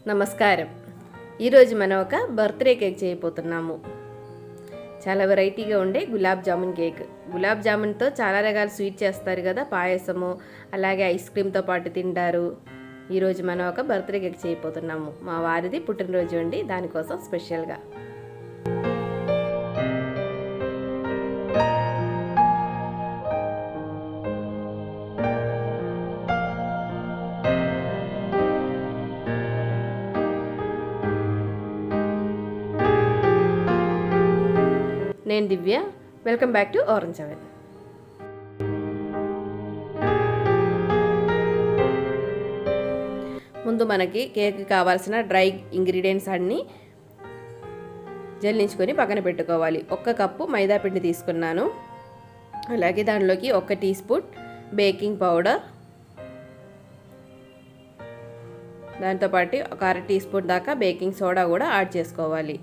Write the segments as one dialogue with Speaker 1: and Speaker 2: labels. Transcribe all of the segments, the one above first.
Speaker 1: నమస్కారం. ఈరోజు మనం ఒక బర్త్డే కేక్ చేయబోతున్నాము. చాలా వెరైటీగా ఉండే గులాబ్ జామున్ కేక్. గులాబ్ జామున్తో చాలా రకాల స్వీట్ చేస్తారు కదా, పాయసము అలాగే ఐస్ క్రీమ్తో పాటు తింటారు. ఈరోజు మనం ఒక బర్త్డే కేక్ చేయబోతున్నాము. మా వారిది పుట్టినరోజు అండి, దానికోసం స్పెషల్గా. నేను Divya, welcome back to Orange Oven. ముందు మనకి కేక్ కావాల్సిన డ్రై ఇంగ్రీడియంట్స్ అన్నీ జల్లించుకొని పక్కన పెట్టుకోవాలి. 1 కప్పు మైదా పిండి తీసుకున్నాను. అలాగే దానిలోకి 1 టీ స్పూన్ బేకింగ్ పౌడర్, దాంతోపాటు 1/2 టీ స్పూన్ దాకా బేకింగ్ సోడా కూడా యాడ్ చేసుకోవాలి.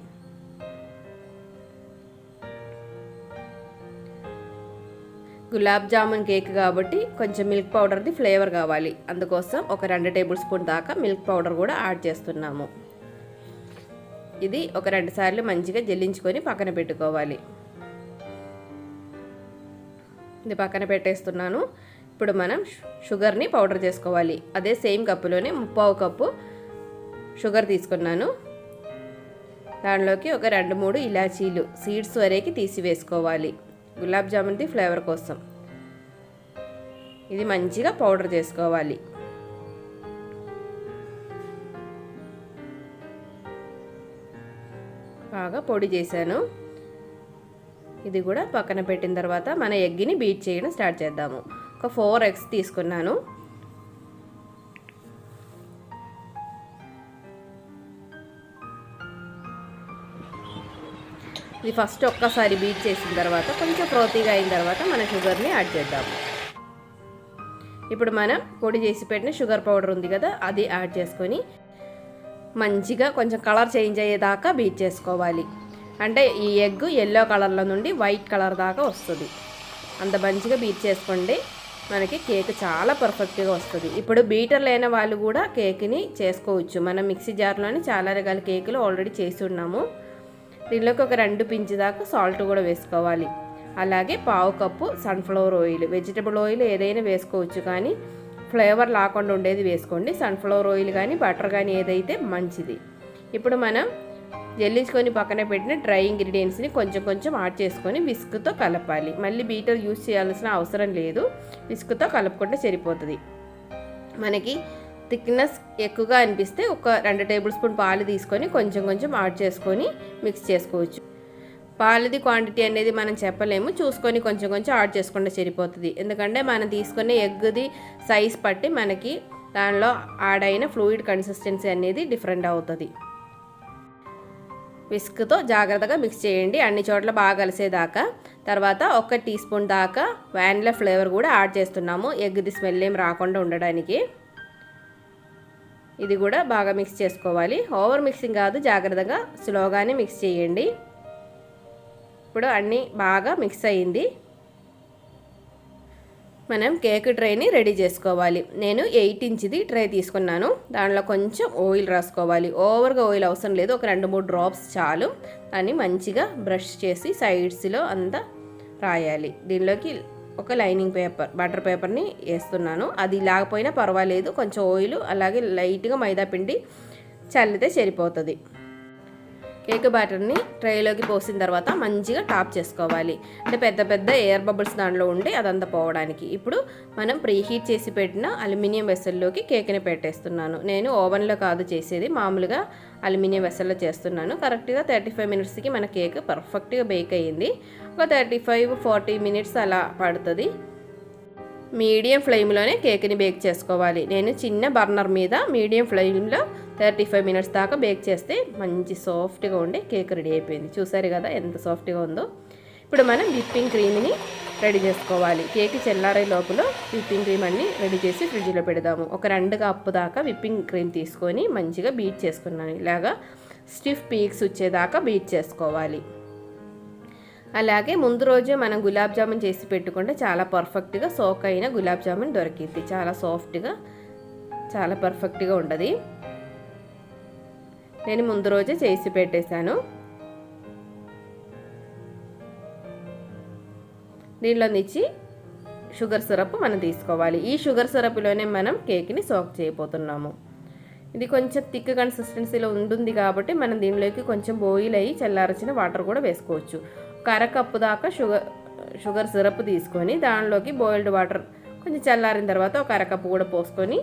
Speaker 1: గులాబ్ జామున్ కేక్ కాబట్టి కొంచెం మిల్క్ పౌడర్ది ఫ్లేవర్ కావాలి, అందుకోసం ఒక 2 టేబుల్ స్పూన్ దాకా మిల్క్ పౌడర్ కూడా యాడ్ చేస్తున్నాము. ఇది ఒక 2 సార్లు మంచిగా జల్లించుకొని పక్కన పెట్టుకోవాలి. ఇది పక్కన పెట్టేస్తున్నాను. ఇప్పుడు మనం షుగర్ని పౌడర్ చేసుకోవాలి. అదే సేమ్ కప్పులోనే 3/4 కప్పు షుగర్ తీసుకున్నాను. దానిలోకి ఒక 2-3 ఇలాచీలు సీడ్స్ వరకు తీసి వేసుకోవాలి, గులాబ్ జామున్ది ఫ్లేవర్ కోసం. ఇది మంచిగా పౌడర్ చేసుకోవాలి. బాగా పొడి చేశాను. ఇది కూడా పక్కన పెట్టిన తర్వాత మన ఎగ్ని బీట్ చేయడం స్టార్ట్ చేద్దాము. ఒక 4 ఎగ్స్ తీసుకున్నాను. ఇది ఫస్ట్ ఒక్కసారి బీట్ చేసిన తర్వాత కొంచెం ఫ్రోతీగా అయిన తర్వాత మన షుగర్ని యాడ్ చేద్దాము. ఇప్పుడు మనం పొడి చేసి పెట్టిన షుగర్ పౌడర్ ఉంది కదా, అది యాడ్ చేసుకొని మంచిగా కొంచెం కలర్ చేంజ్ అయ్యేదాకా బీట్ చేసుకోవాలి. అంటే ఈ ఎగ్ ఎల్లో కలర్లో నుండి వైట్ కలర్ దాకా వస్తుంది. అంత మంచిగా బీట్ చేసుకోండి, మనకి కేక్ చాలా పర్ఫెక్ట్గా వస్తుంది. ఇప్పుడు బీటర్ లేని వాళ్ళు కూడా కేక్ని చేసుకోవచ్చు. మనం మిక్సీ జార్లోని చాలా రకాల కేకులు ఆల్రెడీ చేసి ఉన్నాము. దీనిలోకి ఒక 2 పించ్ దాకా సాల్ట్ కూడా వేసుకోవాలి. అలాగే 1/2 cup sunflower oil, vegetable oil ఏదైనా వేసుకోవచ్చు, కానీ ఫ్లేవర్ లేకుండా ఉండేది వేసుకోండి. సన్ఫ్లవర్ ఆయిల్ కానీ బటర్ కానీ ఏదైతే మంచిది. ఇప్పుడు మనం జల్లించుకొని పక్కన పెట్టిన డ్రై ఇంగ్రీడియంట్స్ని కొంచెం కొంచెం యాడ్ చేసుకొని విస్క్తో కలపాలి. మళ్ళీ బీటర్ యూజ్ చేయాల్సిన అవసరం లేదు, విస్క్తో కలుపుకుంటే సరిపోతుంది. మనకి థిక్నెస్ ఎక్కువగా అనిపిస్తే ఒక 2 టేబుల్ స్పూన్ పాలు తీసుకొని కొంచెం కొంచెం యాడ్ చేసుకొని మిక్స్ చేసుకోవచ్చు. పాలది క్వాంటిటీ అనేది మనం చెప్పలేము, చూసుకొని కొంచెం కొంచెం యాడ్ చేసుకుంటే సరిపోతుంది. ఎందుకంటే మనం తీసుకునే ఎగ్ది సైజ్ బట్టి మనకి దానిలో యాడ్ అయిన ఫ్లూయిడ్ కన్సిస్టెన్సీ అనేది డిఫరెంట్ అవుతుంది. విస్క్తో జాగ్రత్తగా మిక్స్ చేయండి, అన్ని చోట్ల బాగా కలిసేదాకా. తర్వాత 1 టీ స్పూన్ దాకా వానిలా ఫ్లేవర్ కూడా యాడ్ చేస్తున్నాము, ఎగ్ది స్మెల్ ఏం రాకుండా ఉండడానికి. ఇది కూడా బాగా మిక్స్ చేసుకోవాలి. ఓవర్ మిక్సింగ్ కాదు, జాగ్రత్తగా స్లోగానే మిక్స్ చేయండి. ఇప్పుడు అన్నీ బాగా మిక్స్ అయ్యింది. మనం కేక్ ట్రేని రెడీ చేసుకోవాలి. నేను 8 ఇంచ్ది ట్రే తీసుకున్నాను. దానిలో కొంచెం ఆయిల్ రాసుకోవాలి. ఓవర్గా ఆయిల్ అవసరం లేదు, ఒక 2-3 డ్రాప్స్ చాలు. దాన్ని మంచిగా బ్రష్ చేసి సైడ్స్లో అంతా రాయాలి. దీనిలోకి ఒక లైనింగ్ పేపర్, బటర్ పేపర్ని వేస్తున్నాను. అది లేకపోయినా పర్వాలేదు, కొంచెం ఆయిల్ అలాగే లైట్గా మైదా పిండి చల్లితే సరిపోతుంది. కేక్ బ్యాటర్ని ట్రేలోకి పోసిన తర్వాత మంచిగా టాప్ చేసుకోవాలి. అంటే పెద్ద పెద్ద ఎయిర్ బబుల్స్ దాంట్లో ఉండి అదంతా పోవడానికి. ఇప్పుడు మనం ప్రీహీట్ చేసి పెట్టిన అల్యూమినియం వెసల్లోకి కేక్ని పెట్టేస్తున్నాను. నేను ఓవెన్లో కాదు చేసేది, మామూలుగా అల్యూమినియం వెసల్లో చేస్తున్నాను. కరెక్ట్గా 35 మినిట్స్కి మన కేక్ పర్ఫెక్ట్గా బేక్ అయ్యింది. ఒక 35-40 మినిట్స్ అలా పడుతుంది. మీడియం ఫ్లేమ్లోనే కేక్ని బేక్ చేసుకోవాలి. నేను చిన్న బర్నర్ మీద మీడియం ఫ్లేమ్లో 35 మినిట్స్ దాకా బేక్ చేస్తే మంచి సాఫ్ట్గా ఉండే కేక్ రెడీ అయిపోయింది. చూసారు కదా ఎంత సాఫ్ట్గా ఉందో. ఇప్పుడు మనం విప్పింగ్ క్రీమ్ని రెడీ చేసుకోవాలి. కేక్ చల్లారే లోపల విప్పింగ్ క్రీమ్ అన్ని రెడీ చేసి ఫ్రిడ్జ్లో పెడదాము. ఒక 2 కప్పు దాకా విప్పింగ్ క్రీమ్ తీసుకొని మంచిగా బీట్ చేసుకున్నాను. ఇలాగా స్టిఫ్ పీక్స్ వచ్చేదాకా బీట్ చేసుకోవాలి. అలాగే ముందు రోజే మనం గులాబ్ జామున్ చేసి పెట్టుకుంటే చాలా పర్ఫెక్ట్గా సోక్ అయిన గులాబ్ జామున్ దొరికింది. చాలా సాఫ్ట్గా చాలా పర్ఫెక్ట్గా ఉండదు. నేను ముందు రోజే చేసి పెట్టేశాను. దీనిలో నుంచి షుగర్ సిరప్ మనం తీసుకోవాలి. ఈ షుగర్ సిరప్లోనే మనం కేక్ని సోక్ చేయబోతున్నాము. ఇది కొంచెం థిక్ కన్సిస్టెన్సీలో ఉంటుంది కాబట్టి మనం దీనిలోకి కొంచెం బాయిల్ అయ్యి చల్లార్చిన వాటర్ కూడా వేసుకోవచ్చు. ఒక అరకప్పు దాకా షుగర్ సిరప్ తీసుకొని దానిలోకి బాయిల్డ్ వాటర్ కొంచెం చల్లారిన తర్వాత ఒక అరకప్పు కూడా పోసుకొని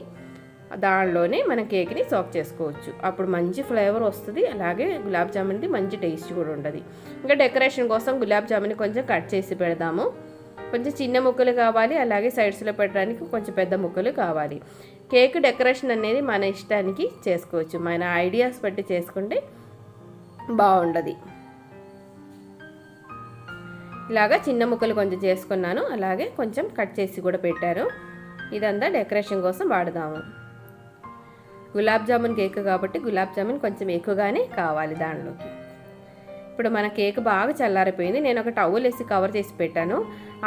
Speaker 1: దానిలోనే మనం కేక్ని సోక్ చేసుకోవచ్చు. అప్పుడు మంచి ఫ్లేవర్ వస్తుంది, అలాగే గులాబ్ జామున్ది మంచి టేస్ట్ కూడా ఉంటుంది. ఇంకా డెకరేషన్ కోసం గులాబ్ జామున్ కొంచెం కట్ చేసి పెడదాము. కొంచెం చిన్న ముక్కలు కావాలి, అలాగే సైడ్స్లో పెట్టడానికి కొంచెం పెద్ద ముక్కలు కావాలి. కేక్ డెకరేషన్ అనేది మన ఇష్టానికి చేసుకోవచ్చు, మన ఐడియాస్ బట్టి చేసుకుంటే బాగుంటుంది. ఇలాగా చిన్న ముక్కలు కొంచెం చేసుకున్నాను, అలాగే కొంచెం కట్ చేసి కూడా పెట్టారు. ఇదంతా డెకరేషన్ కోసం వాడదాము. గులాబ్ జామున్ కేక్ కాబట్టి గులాబ్ జామున్ కొంచెం ఎక్కువగానే కావాలి దానిలోకి. ఇప్పుడు మన కేక్ బాగా చల్లారిపోయింది. నేను ఒక టవల్ వేసి కవర్ చేసి పెట్టాను,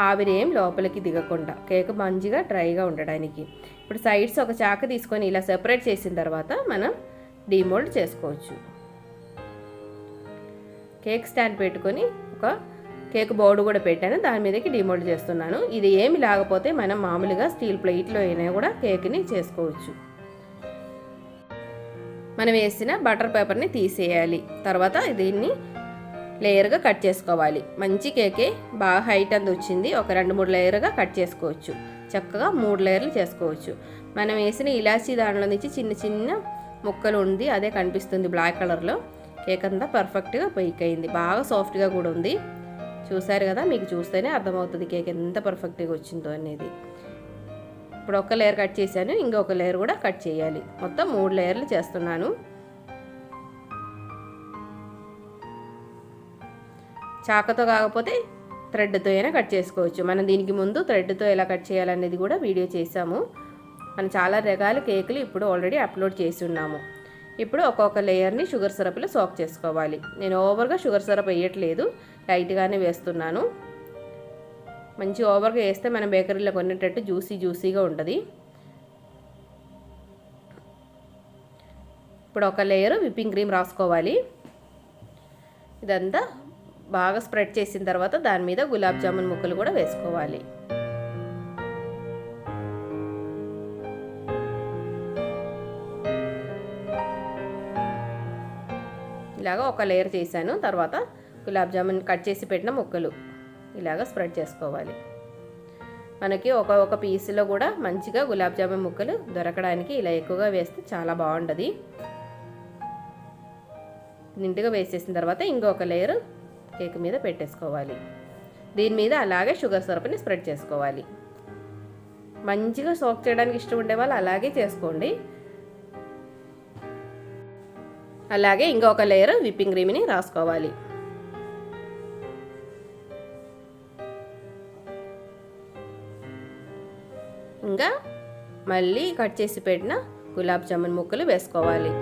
Speaker 1: ఆవిరి ఏం లోపలికి దిగకుండా కేక్ మంచిగా డ్రైగా ఉండడానికి. ఇప్పుడు సైడ్స్ ఒక చాక తీసుకొని ఇలా సెపరేట్ చేసిన తర్వాత మనం డీమోల్డ్ చేసుకోవచ్చు. కేక్ స్టాండ్ పెట్టుకొని ఒక కేక్ బౌల్ కూడా పెట్టాను, దాని మీదకి డీమోల్డ్ చేస్తున్నాను. ఇది ఏమి లేకపోతే మనం మామూలుగా స్టీల్ ప్లేట్లో అయినా కూడా కేక్ని చేసుకోవచ్చు. మనం వేసిన బటర్ పేపర్ని తీసేయాలి. తర్వాత దీన్ని లేయర్గా కట్ చేసుకోవాలి. మంచి కేకే బాగా హైట్ అంత వచ్చింది, ఒక 2-3 లేయర్గా కట్ చేసుకోవచ్చు. చక్కగా 3 లేయర్లు చేసుకోవచ్చు. మనం వేసిన ఇలాచీ దానిలో నుంచి చిన్న చిన్న ముక్కలు ఉంది, అదే కనిపిస్తుంది బ్లాక్ కలర్లో. కేక్ అంతా పర్ఫెక్ట్గా బేక్ అయింది, బాగా సాఫ్ట్గా కూడా ఉంది. చూసారు కదా, మీకు చూస్తేనే అర్థమవుతుంది కేక్ ఎంత పర్ఫెక్ట్గా వచ్చిందో అనేది. ఇప్పుడు ఒక లేయర్ కట్ చేశాను, ఇంకొక లేయర్ కూడా కట్ చేయాలి. మొత్తం 3 లేయర్లు చేస్తున్నాను. చాకతో కాకపోతే థ్రెడ్తో అయినా కట్ చేసుకోవచ్చు. మనం దీనికి ముందు థ్రెడ్తో ఎలా కట్ చేయాలనేది కూడా వీడియో చేసాము. మనం చాలా రకాల కేకులు ఇప్పుడు ఆల్రెడీ అప్లోడ్ చేసి ఉన్నాము. ఇప్పుడు ఒక్కొక్క లేయర్ని షుగర్ సిరప్లో సోక్ చేసుకోవాలి. నేను ఓవర్గా షుగర్ సిరప్ వేయట్లేదు, లైట్గానే వేస్తున్నాను. మంచి ఓవర్గా వేస్తే మనం బేకరీలో కొనేటట్టు జ్యూసీగా ఉంటుంది. ఇప్పుడు ఒక లేయర్ విప్పింగ్ క్రీమ్ రాసుకోవాలి. ఇదంతా బాగా స్ప్రెడ్ చేసిన తర్వాత దాని మీద గులాబ్ జామున్ ముక్కలు కూడా వేసుకోవాలి. ఇలాగా ఒక లేయర్ చేశాను. తర్వాత గులాబ్ జామున్ కట్ చేసి పెట్టిన ముక్కలు ఇలాగ స్ప్రెడ్ చేసుకోవాలి. మనకి ఒక పీస్లో కూడా మంచిగా గులాబ్ జామున్ ముక్కలు దొరకడానికి ఇలా ఎక్కువగా వేస్తే చాలా బాగుంటుంది. నిండుగా వేసేసిన తర్వాత ఇంకొక లేయర్ కేక్ మీద పెట్టేసుకోవాలి. దీని మీద అలాగే షుగర్ సిరప్ని స్ప్రెడ్ చేసుకోవాలి. మంచిగా సోక్ చేయడానికి ఇష్టం ఉండే వాళ్ళు అలాగే చేసుకోండి. అలాగే ఇంకొక లేయర్ విప్పింగ్ క్రీమ్ని రాసుకోవాలి. ఇంకా మళ్ళీ కట్ చేసి పెట్టిన గులాబ్ జామున్ ముక్కలు వేసుకోవాలి.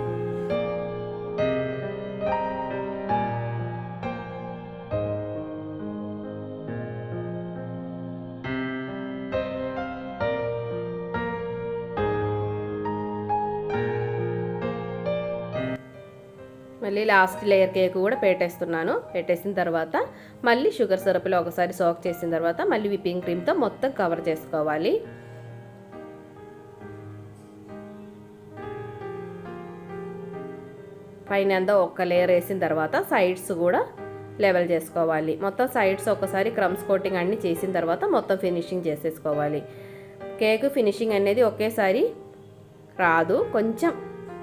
Speaker 1: మళ్ళీ లాస్ట్ లేయర్ కేక్ కూడా పెట్టేస్తున్నాను. పెట్టేసిన తర్వాత మళ్ళీ షుగర్ సిరప్లో ఒకసారి సోక్ చేసిన తర్వాత మళ్ళీ విప్పింగ్ క్రీమ్తో మొత్తం కవర్ చేసుకోవాలి. పైన అంతా ఒక్క లేయర్ వేసిన తర్వాత సైడ్స్ కూడా లెవెల్ చేసుకోవాలి. మొత్తం సైడ్స్ ఒకసారి క్రమ్స్ కోటింగ్ అన్నీ చేసిన తర్వాత మొత్తం ఫినిషింగ్ చేసేసుకోవాలి. కేక్ ఫినిషింగ్ అనేది ఒకేసారి రాదు, కొంచెం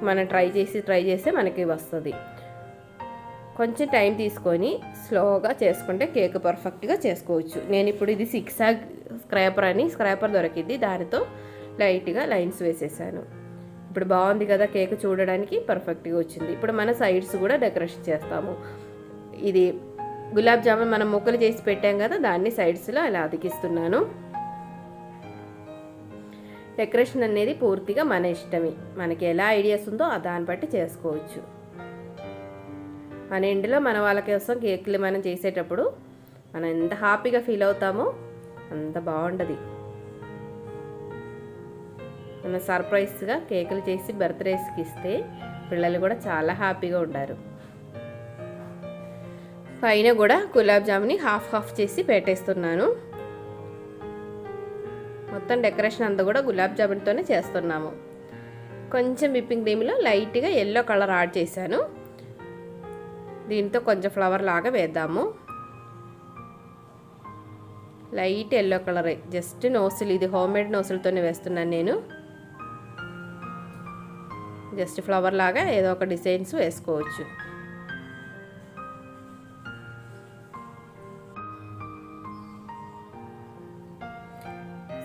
Speaker 1: మనం ట్రై చేస్తే మనకి వస్తుంది. కొంచెం టైం తీసుకొని స్లోగా చేసుకుంటే కేక్ పర్ఫెక్ట్గా చేసుకోవచ్చు. నేను ఇప్పుడు ఇది 6 స్క్రాపర్ దొరికింది, దానితో లైట్గా లైన్స్ వేసేసాను. ఇప్పుడు బాగుంది కదా, కేక్ చూడడానికి పర్ఫెక్ట్గా వచ్చింది. ఇప్పుడు మన సైడ్స్ కూడా డెకరేషన్ చేస్తాము. ఇది గులాబ్ జామున్ మనం ముక్కలు చేసి పెట్టాం కదా, దాన్ని సైడ్స్లో అలా అతికిస్తున్నాను. డెకరేషన్ అనేది పూర్తిగా మన ఇష్టమే, మనకి ఎలా ఐడియాస్ ఉందో దాన్ని బట్టి చేసుకోవచ్చు. మన ఇంటిలో మన వాళ్ళ కోసం కేకులు మనం చేసేటప్పుడు మనం ఎంత హ్యాపీగా ఫీల్ అవుతామో అంత బాగుంటుంది. మనం సర్ప్రైజ్గా కేకులు చేసి బర్త్డేస్కి ఇస్తే పిల్లలు కూడా చాలా హ్యాపీగా ఉండారు. పైన కూడా గులాబ్ జాముని హాఫ్ హాఫ్ చేసి పెట్టేస్తున్నాను. మొత్తం డెకరేషన్ అంతా కూడా గులాబ్ జామున్తోనే చేస్తున్నాము. కొంచెం విప్పింగ్ క్రీమ్లో లైట్గా ఎల్లో కలర్ యాడ్ చేశాను. దీంతో కొంచెం ఫ్లవర్ లాగా వేద్దాము. లైట్ ఎల్లో కలరే, జస్ట్ నోసులు, ఇది హోమ్మేడ్ నోసులతోనే వేస్తున్నాను నేను. జస్ట్ ఫ్లవర్ లాగా ఏదో ఒక డిజైన్స్ వేసుకోవచ్చు.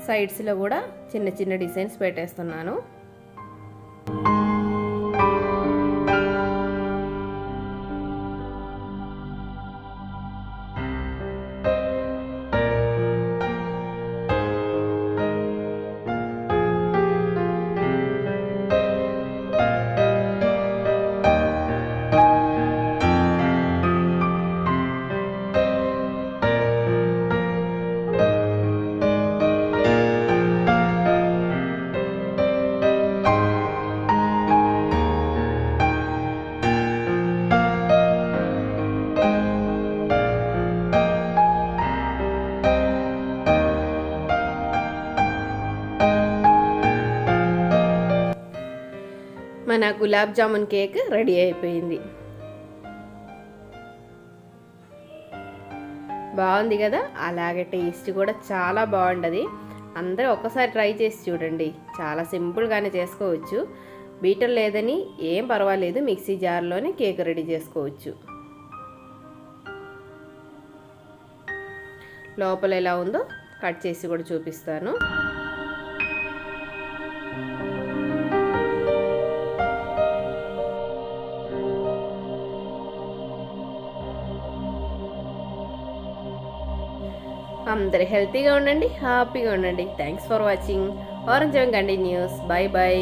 Speaker 1: సైడ్స్లో కూడా చిన్న చిన్న డిజైన్స్ పెట్టేస్తున్నాను. మన గులాబ్ జామున్ కేక్ రెడీ అయిపోయింది. బాగుంది కదా, అలాగే టేస్ట్ కూడా చాలా బాగుంటుంది. అందరూ ఒక్కసారి ట్రై చేసి చూడండి. చాలా సింపుల్గానే చేసుకోవచ్చు. బీటర్ లేదని ఏం పర్వాలేదు, మిక్సీ జార్లోనే కేక్ రెడీ చేసుకోవచ్చు. లోపల ఎలా ఉందో కట్ చేసి కూడా చూపిస్తాను. అందరు హెల్తీగా ఉండండి, హ్యాపీగా ఉండండి. Thanks for watching. Orange continuous. By by.